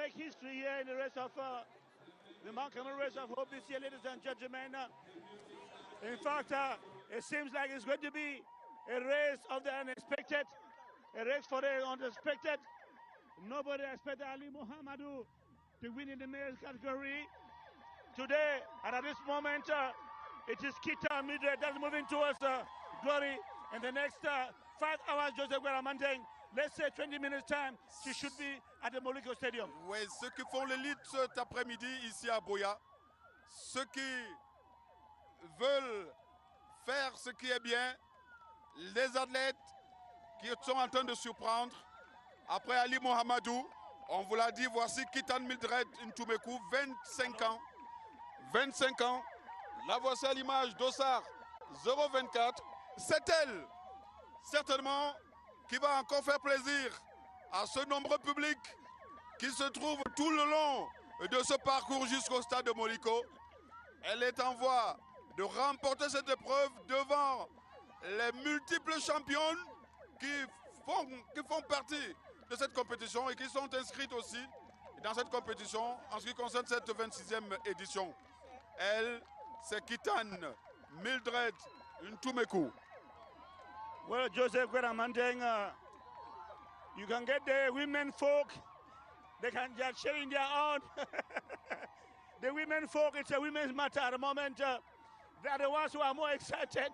make history here in the race of the Mount Cameroon Race of Hope this year, ladies and gentlemen. In fact, it seems like it's going to be a race of the unexpected, a race for the unexpected. Nobody expected Ali Mohamedou to win in the male category today, and at this moment, it is Kita Midred that's moving towards glory. In the next 5 hours, Joseph Gueramandeng, let's say 20 minutes time, she should be at the Moliko Stadium. Oui, ceux qui font l'élite cet après-midi ici à Boya, ceux qui veulent faire ce qui est bien, les athlètes qui sont en train de surprendre. Après Ali Mohamedou, on vous l'a dit, voici Kitan Mildred Ntumekou, 25 ans. 25 ans, la voici à l'image d'Ossar 024. C'est elle, certainement, qui va encore faire plaisir à ce nombreux public qui se trouve tout le long de ce parcours jusqu'au stade de Moliko. Elle est en voie de remporter cette épreuve devant les multiples championnes qui font partie de cette compétition et qui sont inscrites aussi dans cette compétition en ce qui concerne cette 26e édition. Elle, c'est Kitan Mildred Ntumekou. Well, Joseph Gueramandeng, you can get the women folk, they can just cheering their own. The women folk, it's a women's matter at the moment. They are the ones who are more excited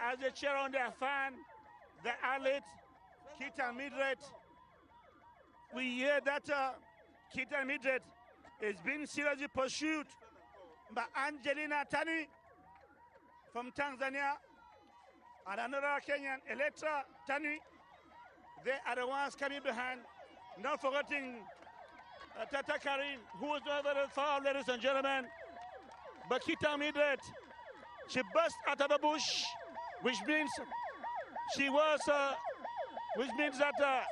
as they cheer on their fan, the athlete, Kitan Mildred. We hear that Kitan Mildred is being seriously pursued by Angelina Tani from Tanzania and another Kenyan, Electra Tani. They are the ones coming behind. Not forgetting Tata Karin, who was not very far, ladies and gentlemen. But Kitan Mildred, she burst out of the bush, which means she was, which means that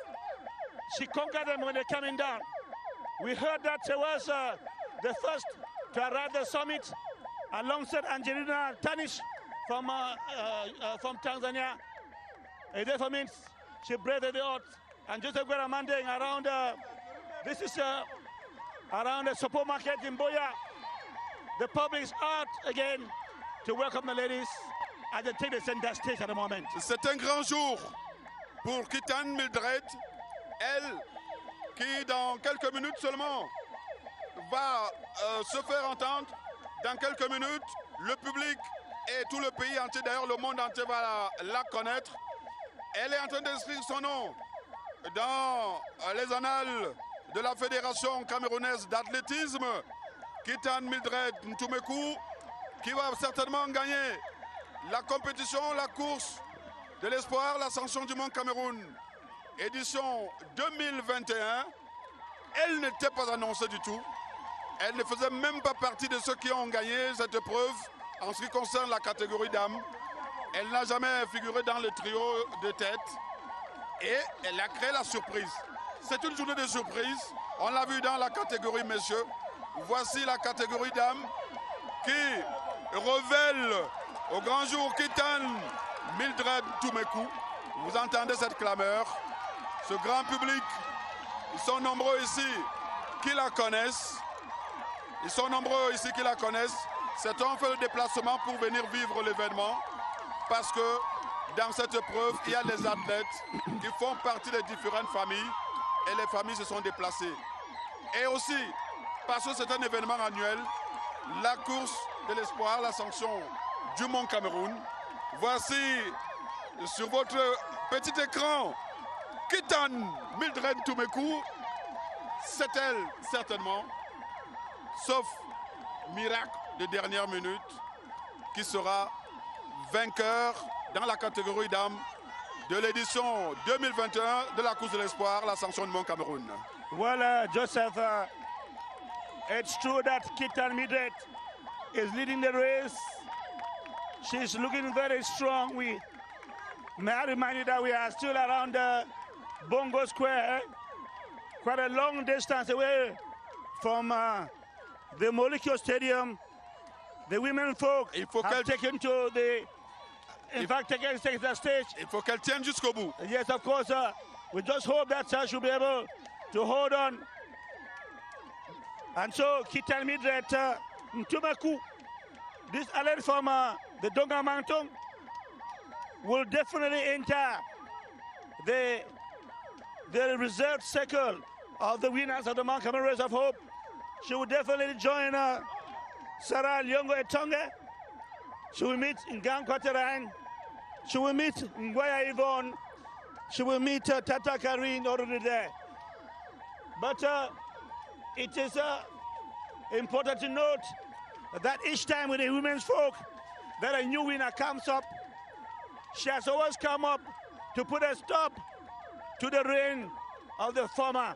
she conquered them when they're coming down. We heard that she was the first to arrive at the summit alongside Angelina Tanish from Tanzania. It therefore means she braved the odds. And Joseph Gueramandeng around, this is around the supermarket in Boya. The public is out again to welcome the ladies as they take the center stage at the moment. C'est un grand jour pour Kitan Mildred, elle qui dans quelques minutes seulement va se faire entendre. Dans quelques minutes, le public et tout le pays entier, d'ailleurs le monde entier va la connaître. Elle est en train d'inscrire son nom dans les annales de la Fédération camerounaise d'athlétisme. Kitan Mildred Ntumekou, qui va certainement gagner la compétition, la course de l'espoir, l'ascension du Mont Cameroun, édition 2021. Elle n'était pas annoncée du tout. Elle ne faisait même pas partie de ceux qui ont gagné cette épreuve en ce qui concerne la catégorie dames. Elle n'a jamais figuré dans le trio de tête et elle a créé la surprise. C'est une journée de surprise. On l'a vu dans la catégorie messieurs. Voici la catégorie dames qui révèle au grand jour Kitan Mildred Ntumekou. Vous entendez cette clameur, ce grand public. Ils sont nombreux ici qui la connaissent. Ils sont nombreux ici qui la connaissent. Certains ont fait le déplacement pour venir vivre l'événement parce que dans cette épreuve, il y a des athlètes qui font partie des différentes familles et les familles se sont déplacées. Et aussi, parce que c'est un événement annuel, la course de l'espoir, la sanction du Mont Cameroun. Voici sur votre petit écran Kitan Mildred Ntumekou. C'est elle, certainement, sauf miracle de dernière minute, qui sera vainqueur dans la catégorie dames de l'édition 2021 de la course de l'espoir, la sanction du Mont Cameroun. Well, Joseph, it's true that Kitan Mildred is leading the race. She's looking very strong. May I remind you that we are still around Bongo Square, quite a long distance away from the Molikio Stadium. The women folk have taken to the, in fact, taken the stage. Il faut qu'elle tienne jusqu'au bout. Yes, of course. We just hope that she'll be able to hold on And so Kitan Midret Ntumeku, this alert from the Donga Mountain, will definitely enter the reserved circle of the winners of the Mount Cameroon Race of Hope. She will definitely join Sarah Lyongo Etonge. She will meet Ngang Kwaterang. She will meet Nguaya Yvonne. She will meet Tata Karine already there. But it is important to note that each time with the women's folk that a new winner comes up, she has always come up to put a stop to the reign of the former.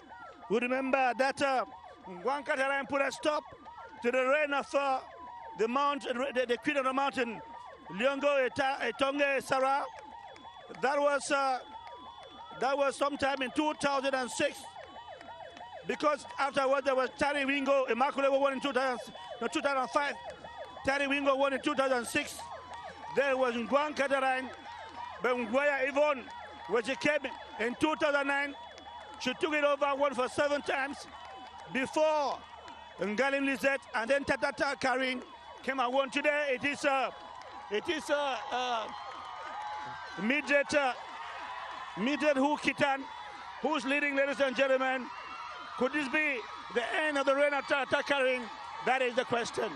We remember that Ngwankataran put a stop to the reign of the queen of the mountain, Lyongo Etonge Sarah. That was sometime in 2006. Because afterwards there was Tari Wingo, Immaculate won in 2005. Tari Wingo won in 2006. There was Ngwankataran, but Nguaya Yvonne, when she came in 2009, she took it over, won for 7 times before Ngalim Lizette, and then Tata Karine came and won. Today it is Midret Hu Kitan who's leading, ladies and gentlemen. Could this be the end of the reign of Tata Karine? That is the question.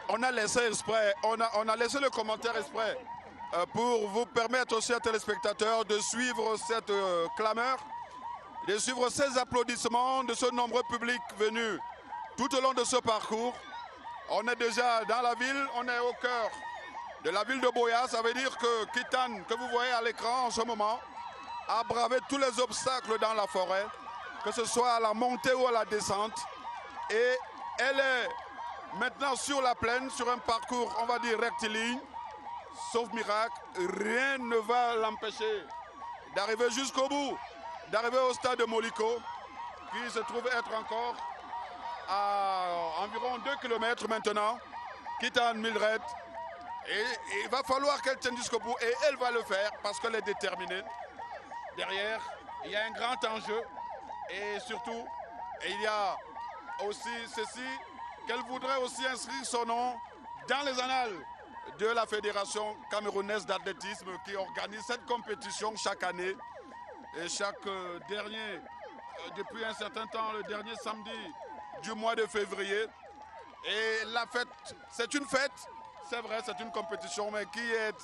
On a laissé exprès, on a laissé le commentaire exprès pour vous permettre aussi à téléspectateurs de suivre cette clameur, de suivre ces applaudissements de ce nombreux public venu tout au long de ce parcours. On est déjà dans la ville, on est au cœur de la ville de Buea. Ça veut dire que Kitan, que vous voyez à l'écran en ce moment, a bravé tous les obstacles dans la forêt, que ce soit à la montée ou à la descente. Et elle est maintenant sur la plaine, sur un parcours, on va dire, rectiligne. Sauf miracle, rien ne va l'empêcher d'arriver jusqu'au bout, d'arriver au stade de Moliko, qui se trouve être encore à environ 2 km maintenant, Kitan Midret. Et il va falloir qu'elle tienne jusqu'au bout, et elle va le faire parce qu'elle est déterminée. Derrière, il y a un grand enjeu, et surtout, il y a aussi ceci, qu'elle voudrait aussi inscrire son nom dans les annales de la Fédération camerounaise d'athlétisme qui organise cette compétition chaque année. Et chaque depuis un certain temps, le dernier samedi du mois de février. Et la fête, c'est une fête, c'est vrai, c'est une compétition, mais qui est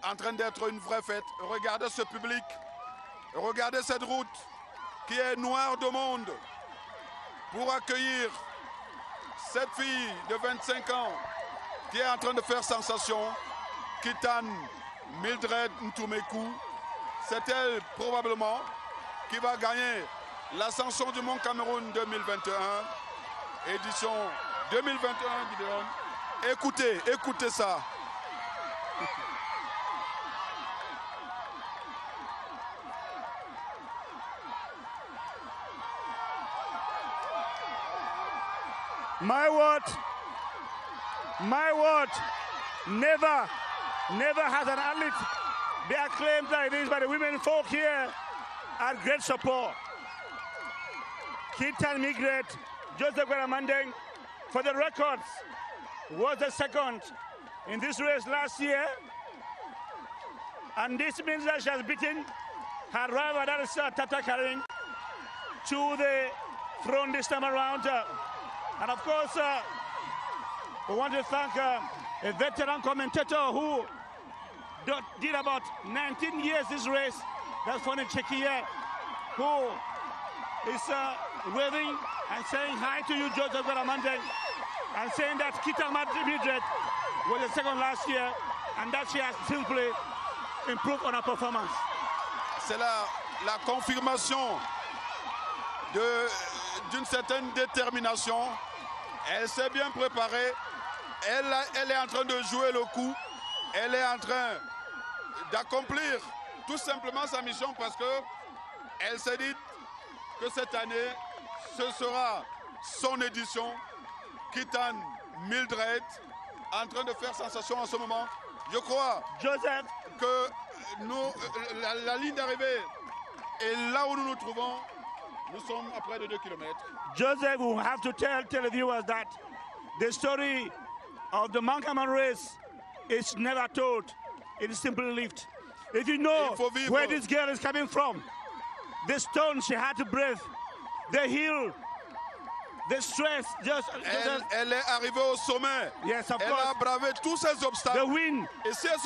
en train d'être une vraie fête. Regardez ce public, regardez cette route qui est noire de monde pour accueillir cette fille de 25 ans qui est en train de faire sensation, Kitan Midret Ntumeku. C'est elle probablement qui va gagner l'ascension du Mont Cameroun 2021, édition 2021, Gideon. Écoutez ça. My word, never has an athlete been acclaimed like this by the women folk here at great support. Kitan Midret, Joseph Guaramandeng, for the records, was the second in this race last year. And this means that she has beaten her rival, that is Tata Karine, to the throne this time around. And of course, we want to thank a veteran commentator who did about 19 years this race. That's Fonny Chekia, who is waving and saying hi to you, Joseph Guaramandeng, and saying that Kitan Midret was the second last year and that she has simply improved on her performance. C'est la confirmation d'une certaine détermination. Elle s'est bien préparée. Elle est en train de jouer le coup. Elle est en train d'accomplir tout simplement sa mission parce qu'elle s'est dit que cette année, ce sera son édition Kitan Mildred en train de faire sensation en ce moment. Je crois Joseph, que nous, la ligne d'arrivée est là où nous nous trouvons. Nous sommes à près de 2 km. Joseph will have to tell televiewers that the story of the Mankaman race is never told. It is simply lived. If you know where this girl is coming from, the stone she had to breathe, the hill, the stress, Elle est arrivée au sommet. Yes, of elle course. a bravé tous ces obstacles. The wind, Et si elle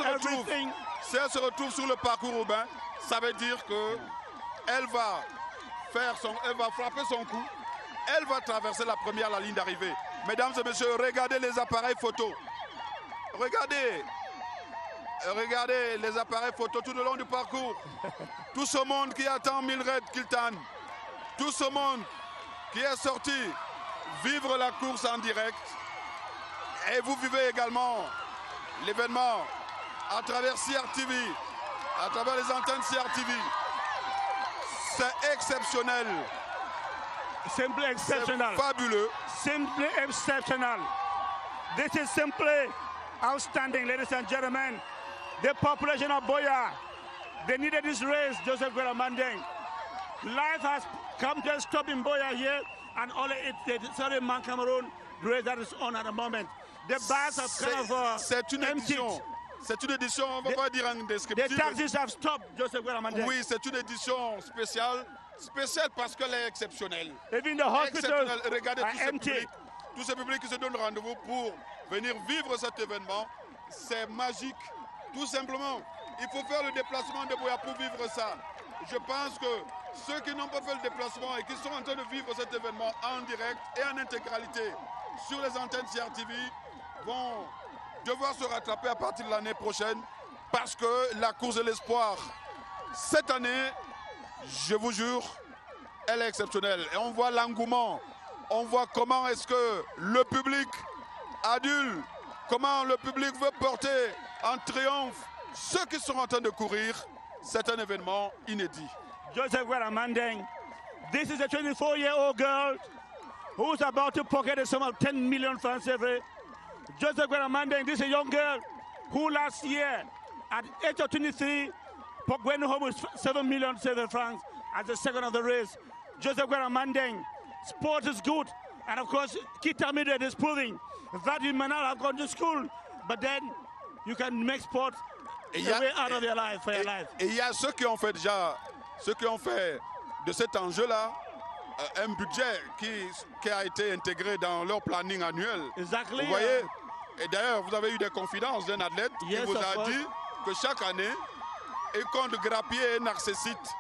se retrouve sur le parcours urbain, ça veut dire que elle va frapper son coup. Elle va traverser la ligne d'arrivée. Mesdames et messieurs, regardez les appareils photo. Regardez les appareils photo tout le long du parcours. Tout ce monde qui attend Mildred Kiltan. Tout ce monde qui est sorti vivre la course en direct. Et vous vivez également l'événement à travers CRTV, à travers les antennes CRTV. C'est exceptionnel. Simply exceptional. C'est fabuleux. Simply exceptional. This is simply outstanding, ladies and gentlemen. The population of Boya, they needed this race, Joseph Guerra Mandeng. Life has come to a stop in Boya here, and only it's the Southern Man Cameroon race that is on at the moment. The bars have kind of c'est une emptied. édition. C'est une édition, on ne va pas dire en The descriptif. taxis have stopped, Joseph Guerra Mandeng. Oui, c'est une édition spéciale. Spéciale parce qu'elle est exceptionnelle. Even the hospitals Regardez are empty. Tout ce public qui se donne rendez-vous pour venir vivre cet événement. C'est magique. Tout simplement, il faut faire le déplacement de Boya pour vivre ça. Je pense que ceux qui n'ont pas fait le déplacement et qui sont en train de vivre cet événement en direct et en intégralité sur les antennes CRTV vont devoir se rattraper à partir de l'année prochaine parce que la course de l'espoir, cette année, je vous jure, elle est exceptionnelle. Et on voit l'engouement, on voit comment est-ce que le public adulte, comment le public veut porter en triomphe ceux qui sont en train de courir. C'est un événement inédit. Joseph Guerra Mandeng, this is a 24-year-old girl who's about to pocket a sum of 10 million francs every. Joseph Guerra Mandeng, this is a young girl who last year, at the age of 23, went home with 7 million francs as the second of the race. Joseph Guerra Mandeng, sport is good. And of course, Kita Mildred is proving that you may not have gone to school, but then you can make sport a way out of your life, for your life. Et il y a ceux qui ont fait déjà, ceux qui ont fait de cet enjeu-là un budget qui a été intégré dans leur planning annuel. Exactly. Vous voyez? Et d'ailleurs, vous avez eu des confidences d'un athlète qui vous a dit que chaque année, il compte grappiller un narcissite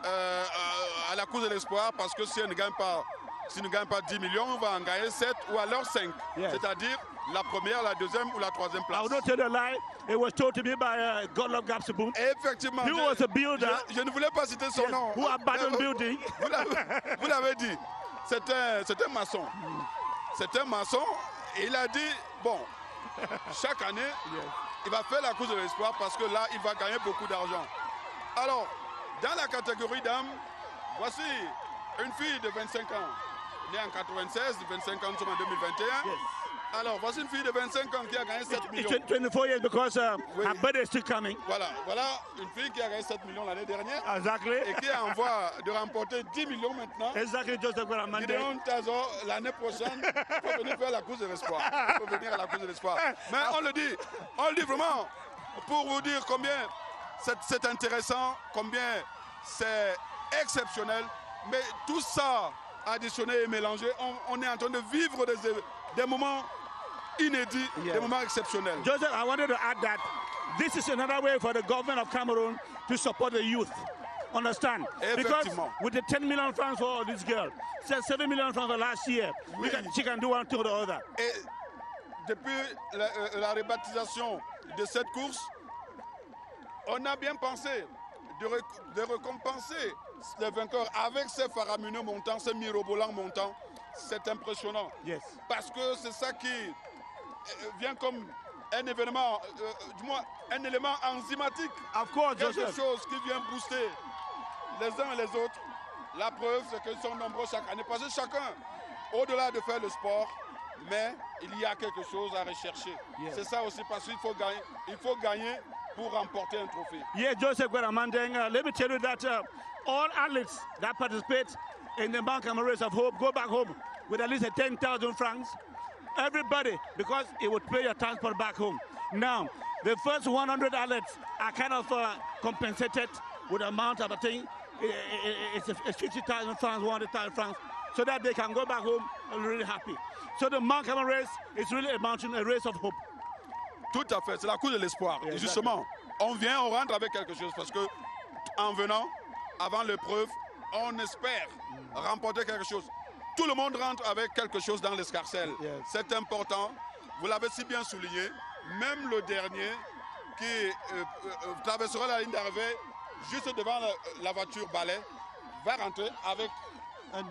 à la course de l'espoir parce que si elle ne gagne pas, s'il ne gagne pas 10 millions, on va en gagner 7 ou alors 5. Yes. C'est-à-dire la première, la deuxième ou la troisième place. I will not tell a lie. It was told to me by Godlove Gapsabou. Effectivement. He was a builder. Je ne voulais pas citer son nom. Who abandoned building. Vous l'avez dit. C'est un maçon. C'est un maçon. Et il a dit, bon, chaque année, il va faire la course de l'espoir parce que là, il va gagner beaucoup d'argent. Alors, dans la catégorie dames, voici une fille de 25 ans, née en 96, 25 ans, nous sommes en 2021. Yes. Alors, voici une fille de 25 ans qui a gagné 7 millions. 24 years because her birthday is still coming. Voilà une fille qui a gagné 7 millions l'année dernière. Exactly. Et qui a en voie de remporter 10 millions maintenant. Exactly, Joseph Guerra Mandeng. Gideon Tazo, l'année prochaine, il faut venir faire la course de l'espoir. Il faut venir à la course de l'espoir. Mais on le dit vraiment pour vous dire combien c'est intéressant, combien c'est exceptionnel. Mais tout ça additionné et mélangé, on est en train de vivre des moments inédits, des moments exceptionnels. Joseph, I wanted to add that this is another way for the government of Cameroon to support the youth. Understand? Because with the 10 million francs for this girl, 7 million francs for last year, she can do one to the other. Et depuis la rebaptisation de cette course, on a bien pensé de récompenser les vainqueurs avec ces faramineux montants, ces mirobolants montants. C'est impressionnant. Yes. Parce que c'est ça qui vient comme un événement, du moins un élément enzymatique. Of course, quelque chose qui vient booster les uns et les autres. La preuve, c'est qu'ils sont nombreux chaque année. Parce que chacun, au-delà de faire le sport, mais il y a quelque chose à rechercher. Yes. C'est ça aussi parce qu'il faut gagner pour remporter un trophée. Yeah, Joseph Gueramandeng, let me tell you that all athletes that participate in the Mount Carmel Race of Hope go back home with at least 10,000 francs. Everybody, because it would pay your transport back home. Now, the first 100 athletes are kind of compensated with an amount of, I think, it's 50,000 francs, 100,000 francs, so that they can go back home and really happy. So the Mount Carmel Race is really a race of hope. Tout à fait, c'est la course de l'espoir. Yeah, et justement, on rentre avec quelque chose parce que en venant, avant l'épreuve, on espère remporter quelque chose. Tout le monde rentre avec quelque chose dans l'escarcelle. Yes. C'est important. Vous l'avez si bien souligné. Même le dernier qui traversera la ligne d'arrivée juste devant la voiture balai va rentrer avec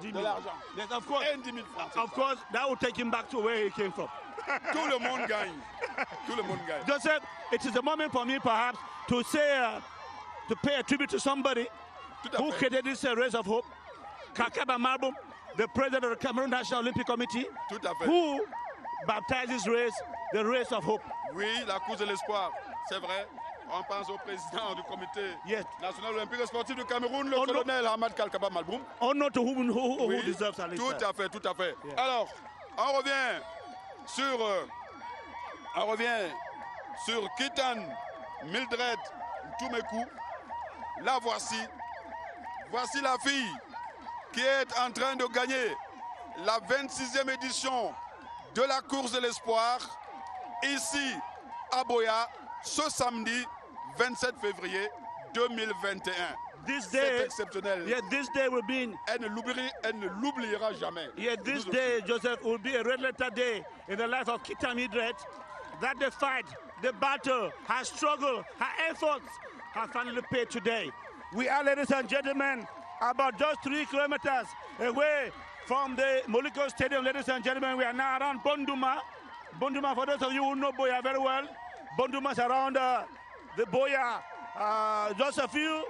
de l'argent. Yes, of course. 10 000 francs. Of course, that will take him back to where he came from. Tout le monde gagne. Tout le monde gagne. Joseph, it is a moment for me perhaps to say, to pay a tribute to somebody who created this race of hope. Kakaba Marbum, the president of the Cameroon National Olympic Committee, Tout à fait. who baptized this race the race of hope. Oui, la course de l'espoir, c'est vrai. On pense au président du comité national olympique et sportif du Cameroun, le colonel Ahmad Kalkaba Malboum. Honor to who deserves at least. Tout à fait, tout à fait. Yeah. Alors, on revient sur Kitan Mildred Toumekou. La voici. Voici la fille qui est en train de gagner la 26e édition de la course de l'espoir ici à Boya ce samedi 27 février 2021. C'est exceptionnel. Yeah, this day will be. Elle ne l'oubliera jamais. Yeah, this day, Joseph, will be a red letter day in the life of Kitan Mildred. That the fight, the battle, her struggle, her efforts have finally paid today. We are, ladies and gentlemen, about just 3 kilometers away from the Moliko Stadium, ladies and gentlemen. We are now around Bonduma. Bonduma, for those of you who know Boya very well, Bonduma is around the Boya, just a few,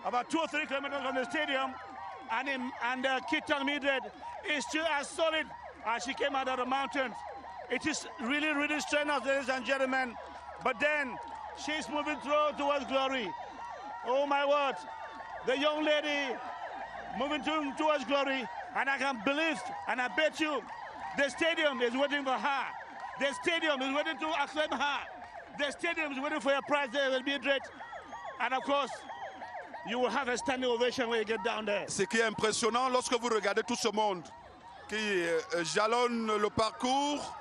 about 2 or 3 kilometers from the stadium. And Kitan Mildred is still as solid as she came out of the mountains. It is really, really strenuous, ladies and gentlemen. But then she's moving towards glory. Oh my word, the young lady moving towards glory, and I can believe, and I bet you, the stadium is waiting for her. The stadium is waiting to acclaim her. The stadium is waiting for your prize there, will be great. And of course, you will have a standing ovation when you get down there. Ce qui est impressionnant, lorsque vous regardez tout ce monde qui jalonne le parcours,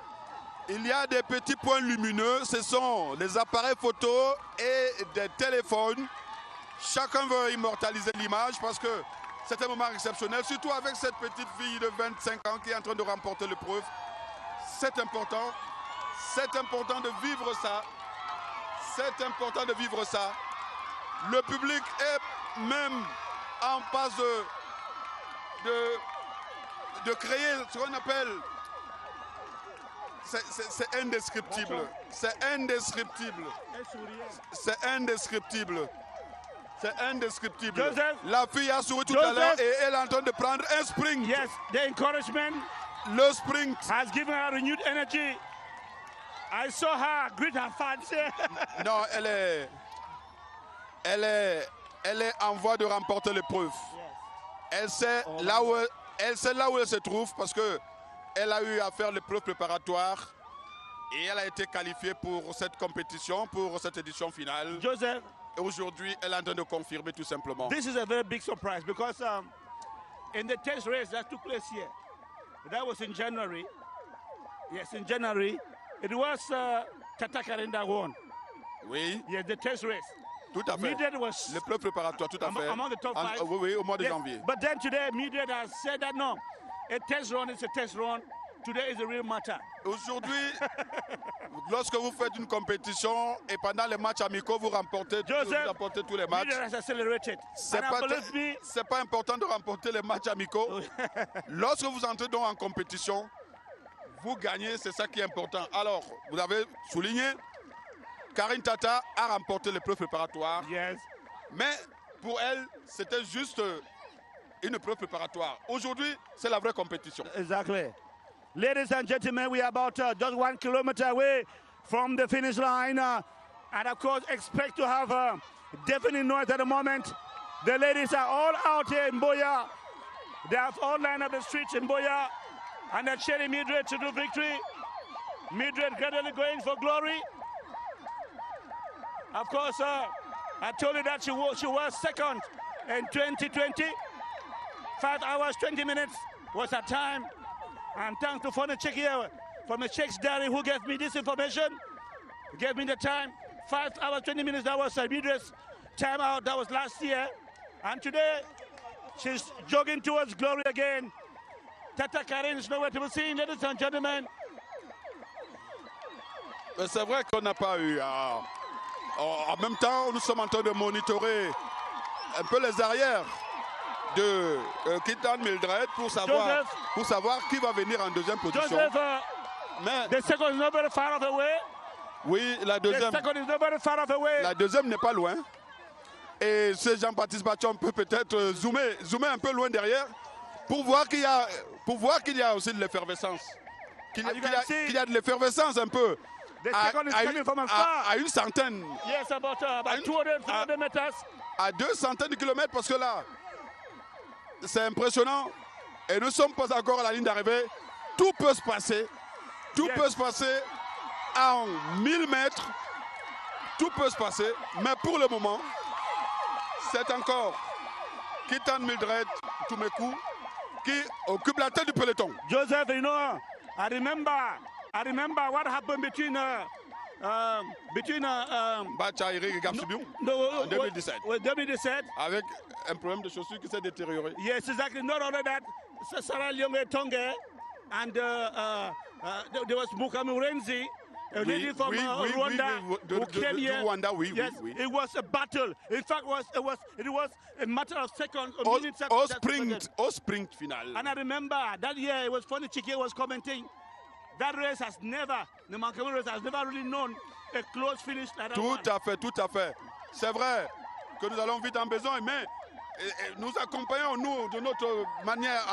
il y a des petits points lumineux, ce sont des appareils photo et des téléphones. Chacun veut immortaliser l'image parce que c'est un moment exceptionnel, surtout avec cette petite fille de 25 ans qui est en train de remporter l'épreuve. C'est important de vivre ça. C'est important de vivre ça. Le public est même en passe de créer ce qu'on appelle... C'est indescriptible. C'est indescriptible. C'est indescriptible. C'est indescriptible. Joseph, la fille a souri tout à l'heure et elle est en train de prendre un sprint. Yes, the encouragement le sprint has given her renewed energy. I saw her greet her fans. Non, elle est en voie de remporter l'épreuve. Yes. Elle sait là où elle se trouve parce que elle a eu à faire l'épreuve préparatoire et elle a été qualifiée pour cette compétition, pour cette édition finale. Joseph, et aujourd'hui, elle est en train de confirmer tout simplement. This is a very big surprise because in the test race that took place here, that was in January. Yes, in January, it was Tata Karinda won. Oui. Yes, the test race. Tout à fait. L'épreuve préparatoire, tout à fait. Among the top 5. Oui, au mois de janvier. But then today, Mildred has said that no, a test run is a test run. Today is a real matter. Aujourd'hui, lorsque vous faites une compétition et pendant les matchs amicaux, vous remportez tous les matchs. C'est pas important de remporter les matchs amicaux. Lorsque vous entrez donc en compétition, vous gagnez, c'est ça qui est important. Alors, vous avez souligné, Karine Tata a remporté l'épreuve préparatoire. Yes. Mais pour elle, c'était juste une épreuve préparatoire. Aujourd'hui, c'est la vraie compétition. Exactly. Ladies and gentlemen, we are about just 1 kilometer away from the finish line. And of course, expect to have definite noise at the moment. The ladies are all out here in Mboya. They have all lined up the streets in Mboya. And they're cheering Mildred to do victory. Mildred gradually going for glory. Of course, I told you that she was second in 2020. 5 hours, 20 minutes was her time. And thanks to Fonda Check here from the Check's Diary who gave me this information. Gave me the time. 5 hours, 20 minutes, that was Mildred's time out. That was last year. And today, she's jogging towards glory again. Tata Karen is nowhere to be seen, ladies and gentlemen. C'est vrai qu'on n'a pas eu. En même temps, nous sommes en train de monitorer un peu les arrières de Kitan Mildred pour savoir qui va venir en deuxième position. Joseph, mais the second is not very far off away. Oui, la deuxième. The second is not very far off away. La deuxième n'est pas loin. Et ce Jean-Baptiste Bachon peut peut-être zoomer un peu loin derrière pour voir qu'il y a aussi de l'effervescence. Qu'il y a de l'effervescence un peu. À une centaine. Yes, about 200 meters. À 200 kilomètres, parce que là, c'est impressionnant. Et nous ne sommes pas encore à la ligne d'arrivée. Tout peut se passer. Tout peut se passer en 1000 mètres. Tout peut se passer. Mais pour le moment, c'est encore Kitan Mildred Tumeku qui occupe la tête du peloton. Joseph, you know, I remember what happened between Bacha et Gapsubion en 2017. 2017. Avec un problème de chaussure qui s'est détérioré. Yes, exactly. Not only that, Sarah Lyonge Tonge and there was Mukami Renzi, a lady from Rwanda who came here. Yes, it was a battle. In fact, it was a matter of seconds or minutes. Au sprint final. And I remember that year it was funny. Chike was commenting. That race has never, the Mukami race has never really known a close finish like that. Tout à fait. C'est vrai que nous allons vite en besoin, mais nous accompagnons, nous, de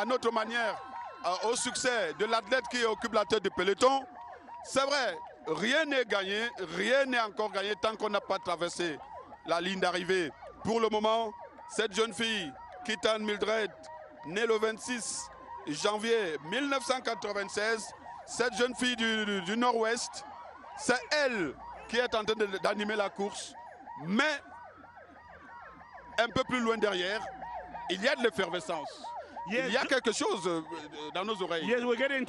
à notre manière, au succès de l'athlète qui occupe la tête du peloton. C'est vrai, rien n'est gagné, rien n'est encore gagné tant qu'on n'a pas traversé la ligne d'arrivée. Pour le moment, cette jeune fille, Kitan Mildred, née le 26 janvier 1996, cette jeune fille du Nord-Ouest, c'est elle qui est en train d'animer la course, mais un peu plus loin derrière, il y a de l'effervescence. Yes. Il y a quelque chose dans nos oreilles. Yes, we're getting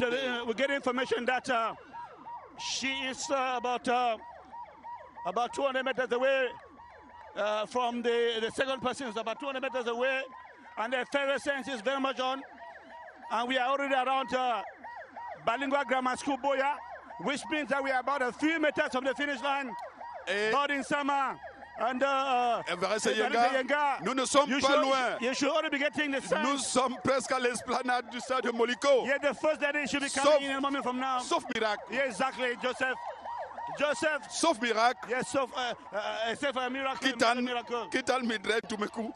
information that she is about 200 meters away from the second person. Is about 200 meters away, and the effervescence is very much on. And we are already around Balingwa Grammar School, Boya, which means that we are about a few meters from the finish line. Boarding Sama and Yenga, nous ne sommes pas loin. You should already be getting the sign. Nous sommes presque à l'esplanade du stade de Moliko. Yeah, the first lady should be coming in a moment from now. Sauf miracle. Yeah, exactly, Joseph. Sauf miracle. Yes, except for a miracle. Kitan Mildred Tumeku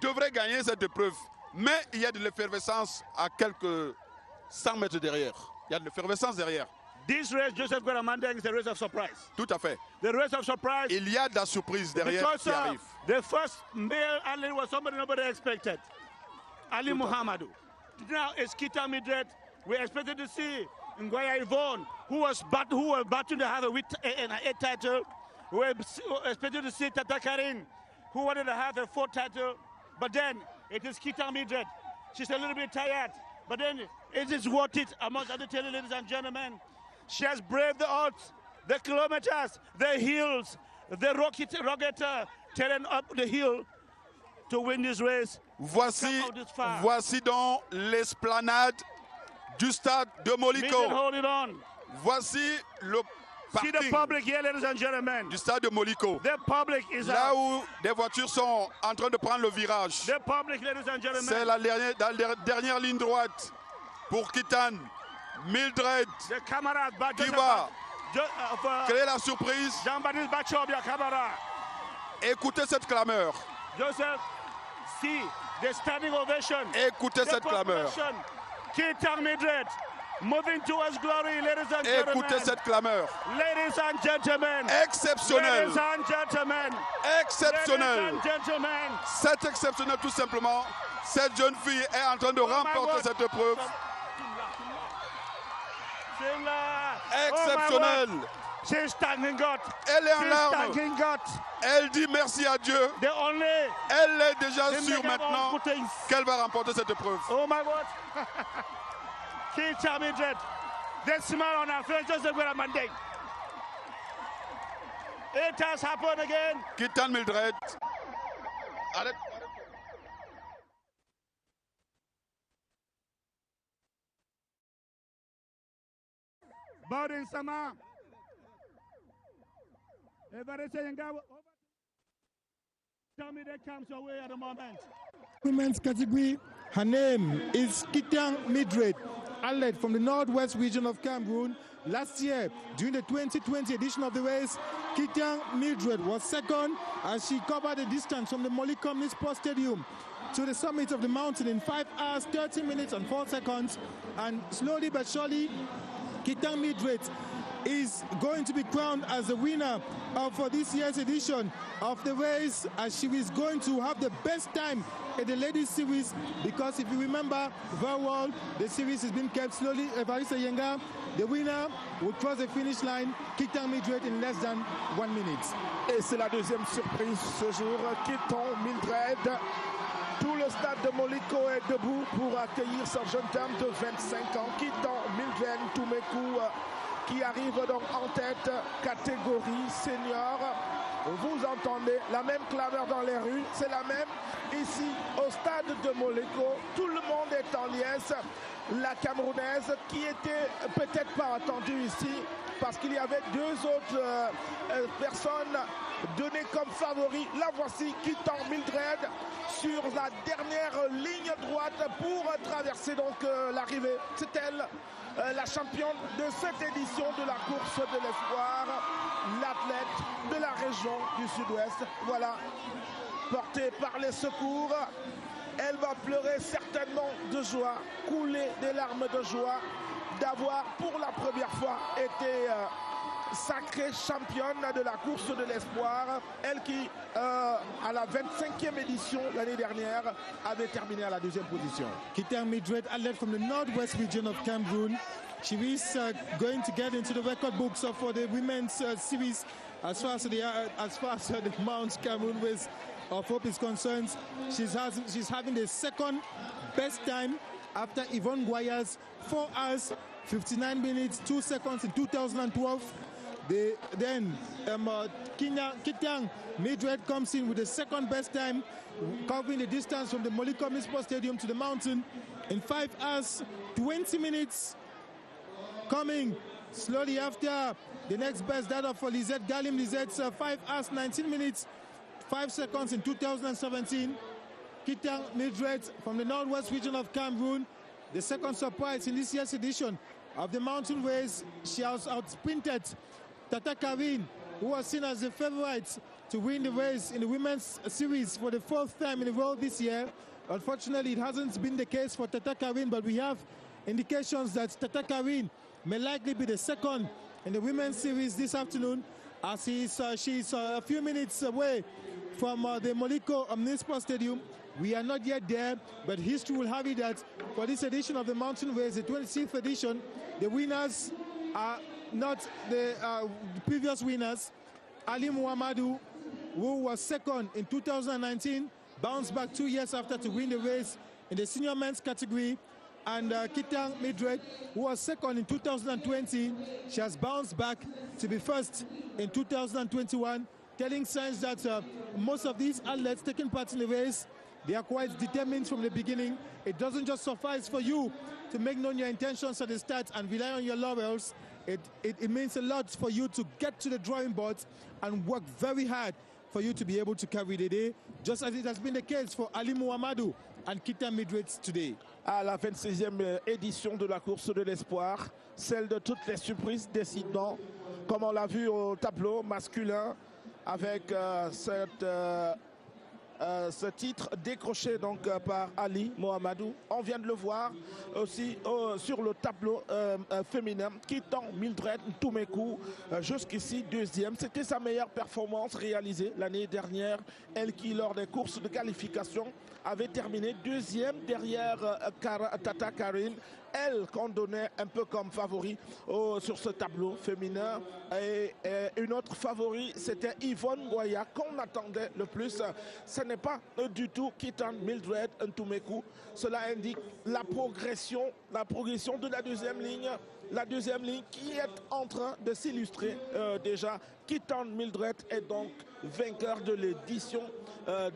devrait gagner cette épreuve. Mais il y a de l'effervescence à quelques 100 mètres derrière. Il y a de l'effervescence derrière. This race, Joseph Guaramandeng, is a race of surprise. Tout à fait. The race of surprise. Il y a de la surprise derrière qui arrive. The first male athlete was somebody nobody expected. Ali Muhammadu. Now it's Kitan Mildred. We expected to see Ngoya Yvonne, who was battling to have an 8th title. We expected to see Tata Karin, who wanted to have a 4th title. But then it is Kitan Mildred. She's a little bit tired. But then it is worth it, amongst other things, ladies and gentlemen. She has braved the odds, the kilometers, the hills, the rugged terrain up the hill to win this race. Voici donc l'esplanade du stade de Moliko. Hold it on. Voici le See the public here, ladies and gentlemen. Du stade de Moliko. The public is là où des voitures sont en train de prendre le virage. The public, ladies and gentlemen. C'est la dernière ligne droite pour Kitan Mildred qui va créer la surprise. Jean-Baptiste Bachon, your camera. Écoutez cette clameur. Joseph, see the standing ovation. Écoutez cette clameur. Keitang Midred moving towards glory, ladies and gentlemen. Écoutez cette clameur. Ladies and gentlemen. Exceptionnel. Ladies and gentlemen. Exceptionnel. Ladies and gentlemen. C'est exceptionnel tout simplement. Cette jeune fille est en train de remporter cette épreuve. Exceptionnel. She's thanking God. Elle est en larmes. Thanking God. Elle dit merci à Dieu. Elle est déjà sûre maintenant qu'elle va remporter cette épreuve. Oh my God. Keitang Midred. The smile on her face doesn't wear a mandate. It has happened again. Keitang Midred. Arrête. Bowden Sama. Everything Yenga. Tell me that comes your way at the moment. Women's category, her name is Keitang Midred, athlete from the northwest region of Cameroon. Last year, during the 2020 edition of the race, Keitang Midred was second as she covered the distance from the Molicom Sports Stadium to the summit of the mountain in 5 hours, 30 minutes and 4 seconds. And slowly but surely, Keitang Midred is going to be crowned as the winner of this year's edition of the race, as she is going to have the best time in the ladies series, because if you remember very well, the series has been kept slowly. Evariste Yenga, the winner, will cross the finish line, Keitang Midred, in less than 1 minute. Et c'est la deuxième surprise ce jour, Keitang Midred. Tout le stade de Moliko est debout pour accueillir cette jeune dame de 25 ans, Keitang Midred Toumekou, qui arrive donc en tête, catégorie senior. Vous entendez la même clameur dans les rues, c'est la même ici au stade de Moliko. Tout le monde est en liesse. La Camerounaise qui était peut-être pas attendue ici parce qu'il y avait deux autres personnes données comme favoris. La voici, Keitang Midred, sur la dernière ligne droite pour traverser donc l'arrivée. C'est elle, la championne de cette édition de la course de l'espoir, l'athlète de la région du Sud-Ouest. Voilà, portée par les secours. Elle va pleurer certainement de joie, couler des larmes de joie d'avoir pour la première fois été sacrée championne de la course de l'espoir. Elle qui, à la 25e édition l'année dernière, avait terminé à la 2e position. Keitang Midred, athlete from the northwest region of Cameroon. She is going to get into the record books for the women's series as far as the Mount Cameroon race of hope is concerned. She's having the second best time after Yvonne Guayas, 4 hours, 59 minutes, 2 seconds in 2012. Then Keitang Midred comes in with the second best time, covering the distance from the Molicom Sports Stadium to the mountain in 5 hours, 20 minutes. Coming slowly after the next best, that of Lisette Galim. Lisette's 5 hours, 19 minutes, 5 seconds in 2017. Keitang Midred from the northwest region of Cameroon, the second surprise in this year's edition of the mountain race. She has outsprinted Tata Karine, who was seen as the favorite to win the race in the women's series for the 4th time in a row this year. Unfortunately, it hasn't been the case for Tata Karine, but we have indications that Tata Karine may likely be the second in the women's series this afternoon, as she's a few minutes away from the Moliko Omnisport Stadium. We are not yet there, but history will have it that for this edition of the mountain race, the 26th edition, the winners are not the previous winners. Ali Muhammadu, who was second in 2019, bounced back 2 years after to win the race in the senior men's category. And Keitang Midred, who was second in 2020, she has bounced back to be first in 2021, telling signs that most of these athletes taking part in the race, they are quite determined from the beginning. It doesn't just suffice for you to make known your intentions at the start and rely on your laurels. It means a lot for you to get to the drawing board and work very hard for you to be able to carry the day, just as it has been the case for Ali Muhammadu and Keitang Midred today. À la 26e édition de la course de l'espoir, celle de toutes les surprises, décidément, comme on l'a vu au tableau masculin, avec cette ce titre décroché donc par Ali Mohamedou. On vient de le voir aussi sur le tableau féminin, quittant Mildred Ntumeku jusqu'ici deuxième. C'était sa meilleure performance réalisée l'année dernière. Elle qui, lors des courses de qualification, avait terminé deuxième derrière Tata Karine. Elle qu'on donnait un peu comme favori sur ce tableau féminin. Et une autre favori, c'était Yvonne Goya qu'on attendait le plus. Ce n'est pas du tout Kitan Mildred Ntumeku. Cela indique la progression de la deuxième ligne. La deuxième ligne qui est en train de s'illustrer déjà. Kitan Mildred est donc vainqueur de l'édition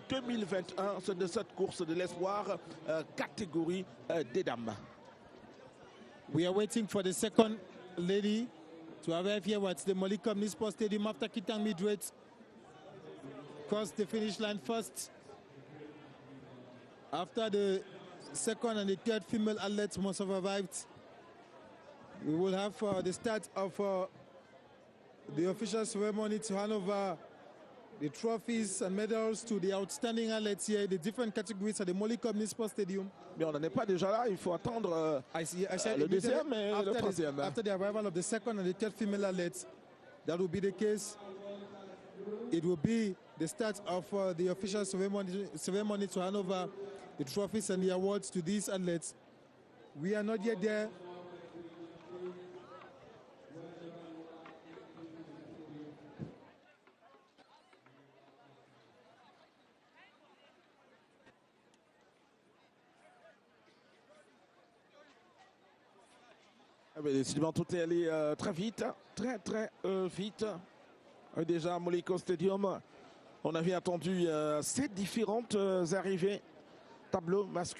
2021 de cette course de l'espoir catégorie des dames. We are waiting for the second lady to arrive here at the Molly Comney Sports Stadium after Kitan Mildred crossed the finish line first. After the second and the third female athletes must have arrived, we will have the start of the official ceremony to hand over the trophies and medals to the outstanding athletes here, the different categories at the Molly Comney Sports Stadium. Mais on n'en est pas déjà là, il faut attendre le deuxième et le troisième. After the arrival of the second and the third female athletes, that will be the case. It will be the start of the official ceremony to hand over the trophies and the awards to these athletes. We are not yet there. Décidément, tout est allé très vite, très vite. Déjà à Moliko Stadium, on avait attendu 7 différentes arrivées. Tableau masculin.